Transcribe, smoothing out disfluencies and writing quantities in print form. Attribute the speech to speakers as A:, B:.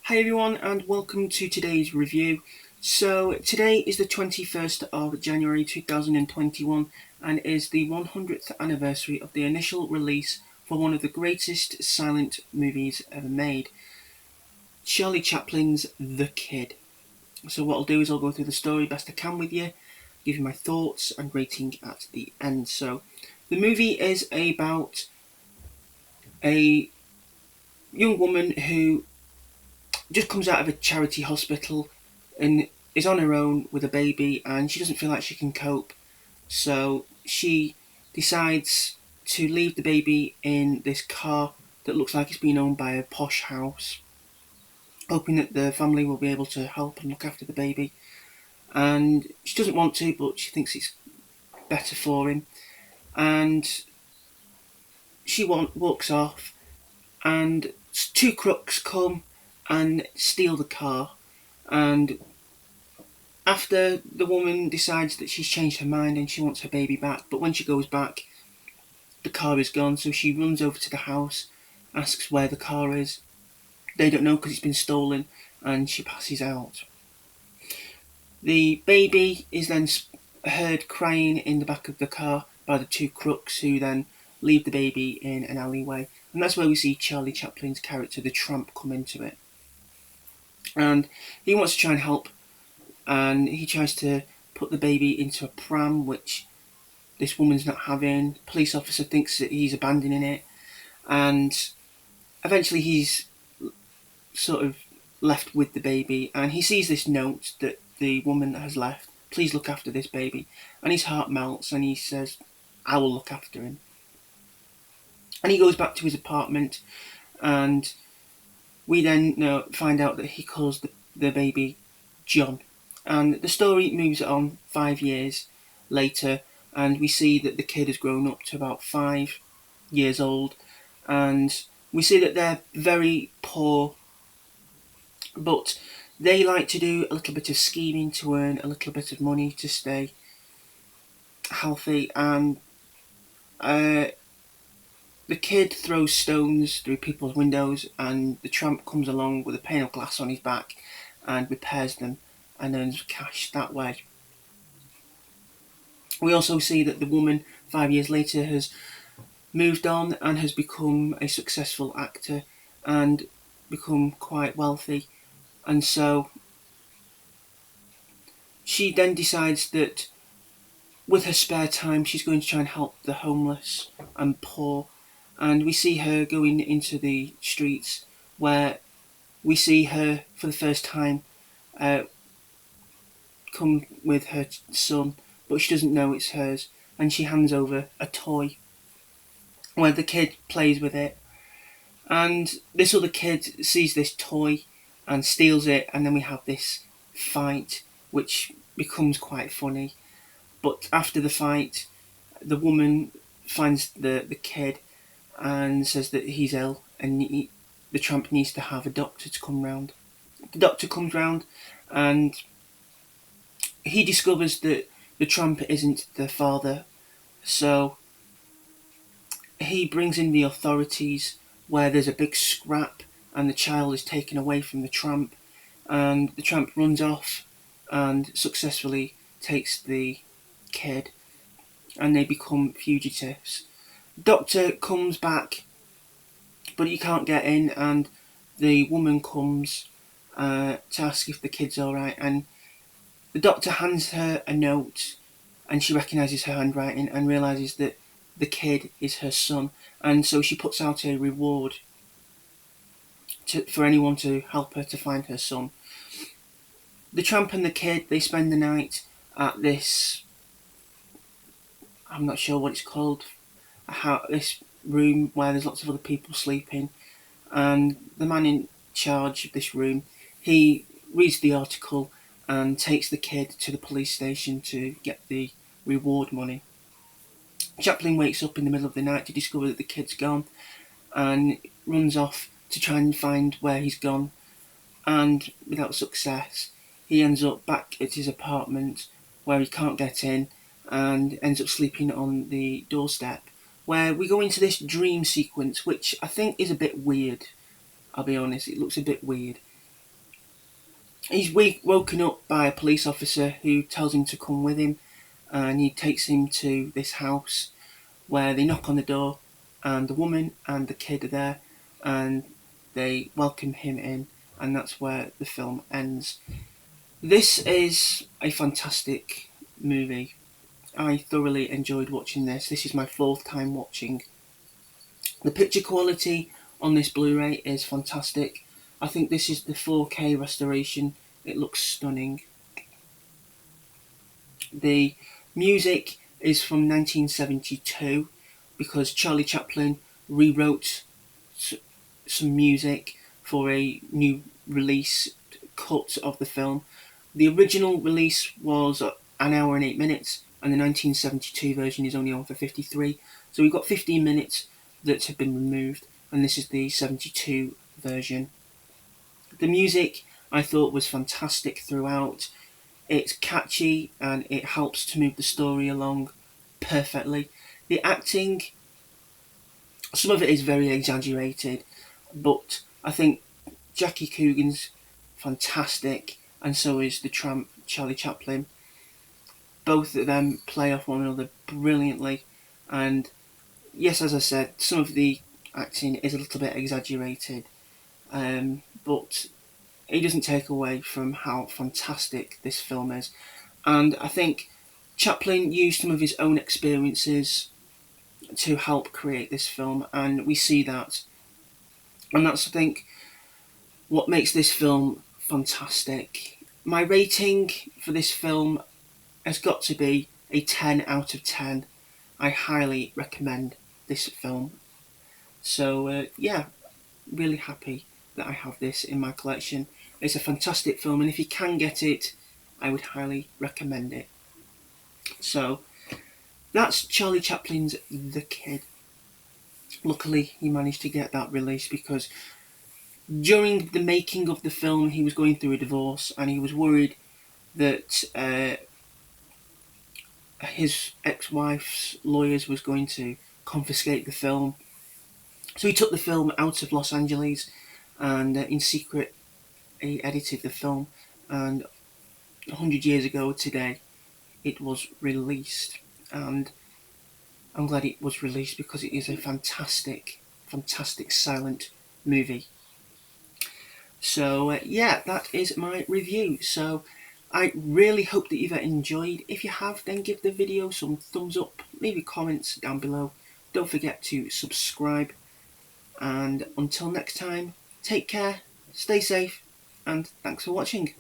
A: Hi everyone and welcome to today's review. So today is the 21st of January 2021 and is the 100th anniversary of the initial release for one of the greatest silent movies ever made, Charlie Chaplin's The Kid. So what I'll do is I'll go through the story best I can with you, give you my thoughts and rating at the end. So the movie is about a young woman who just comes out of a charity hospital and is on her own with a baby, and she doesn't feel like she can cope. So she decides to leave the baby in this car that looks like it's been owned by a posh house, hoping that the family will be able to help and look after the baby. And she doesn't want to, but she thinks it's better for him. And she walks off, and two crooks come and steal the car. And after the woman decides that she's changed her mind and she wants her baby back, but when she goes back, the car is gone. So she runs over to the house, asks where the car is. They don't know because it's been stolen, and she passes out. The baby is then heard crying in the back of the car by the two crooks, who then leave the baby in an alleyway. And that's where we see Charlie Chaplin's character, the tramp, come into it. And he wants to try and help, and he tries to put the baby into a pram, which this woman's not having. The police officer thinks that he's abandoning it, and eventually he's sort of left with the baby, and he sees this note that the woman has left. Please look after this baby. And his heart melts, and he says, I will look after him. And he goes back to his apartment, and we then find out that he calls the baby John. And the story moves on 5 years later, and we see that the kid has grown up to about 5 years old, and we see that they're very poor, but they like to do a little bit of scheming to earn a little bit of money to stay healthy. And the kid throws stones through people's windows, and the tramp comes along with a pane of glass on his back and repairs them and earns cash that way. We also see that the woman 5 years later has moved on and has become a successful actor and become quite wealthy. And so she then decides that with her spare time she's going to try and help the homeless and poor. And we see her going into the streets, where we see her for the first time come with her son, but she doesn't know it's hers, and she hands over a toy where the kid plays with it. And this other kid sees this toy and steals it, and then we have this fight, which becomes quite funny. But after the fight, the woman finds the kid and says that he's ill, and the tramp needs to have a doctor to come round. The doctor comes round, and he discovers that the tramp isn't the father, so he brings in the authorities, where there's a big scrap and the child is taken away from the tramp, and the tramp runs off and successfully takes the kid, and they become fugitives. Doctor comes back, but he can't get in, and the woman comes to ask if the kid's alright, and the doctor hands her a note, and she recognises her handwriting and realises that the kid is her son, and so she puts out a reward for anyone to help her to find her son. The tramp and the kid, they spend the night at this, I'm not sure what it's called, this room where there's lots of other people sleeping, and the man in charge of this room, he reads the article and takes the kid to the police station to get the reward money. Chaplin wakes up in the middle of the night to discover that the kid's gone, and runs off to try and find where he's gone, and without success he ends up back at his apartment where he can't get in, and ends up sleeping on the doorstep, where we go into this dream sequence, which I think is a bit weird. I'll be honest, it looks a bit weird. He's woken up by a police officer who tells him to come with him, and he takes him to this house where they knock on the door, and the woman and the kid are there, and they welcome him in, and that's where the film ends. This is a fantastic movie. I thoroughly enjoyed watching this. This is my fourth time watching. The picture quality on this Blu-ray is fantastic. I think this is the 4K restoration. It looks stunning. The music is from 1972 because Charlie Chaplin rewrote some music for a new release cut of the film. The original release was an hour and 8 minutes, and the 1972 version is only on for 53. So we've got 15 minutes that have been removed, and this is the 72 version. The music I thought was fantastic throughout. It's catchy and it helps to move the story along perfectly. The acting, some of it is very exaggerated, but I think Jackie Coogan's fantastic, and so is the tramp Charlie Chaplin. Both of them play off one another brilliantly, and yes, as I said, some of the acting is a little bit exaggerated, but it doesn't take away from how fantastic this film is. And I think Chaplin used some of his own experiences to help create this film, and we see that. And that's, I think, what makes this film fantastic. My rating for this film has got to be a 10 out of 10. I highly recommend this film. So, yeah, really happy that I have this in my collection. It's a fantastic film, and if you can get it, I would highly recommend it. So, that's Charlie Chaplin's The Kid. Luckily, he managed to get that released because during the making of the film, he was going through a divorce, and he was worried that his ex-wife's lawyers was going to confiscate the film. So he took the film out of Los Angeles, and in secret he edited the film, and 100 years ago today it was released, and I'm glad it was released because it is a fantastic silent movie. So yeah, that is my review. So I really hope that you've enjoyed. If you have, then give the video some thumbs up, leave your comments down below. Don't forget to subscribe, and until next time, take care, stay safe, and thanks for watching.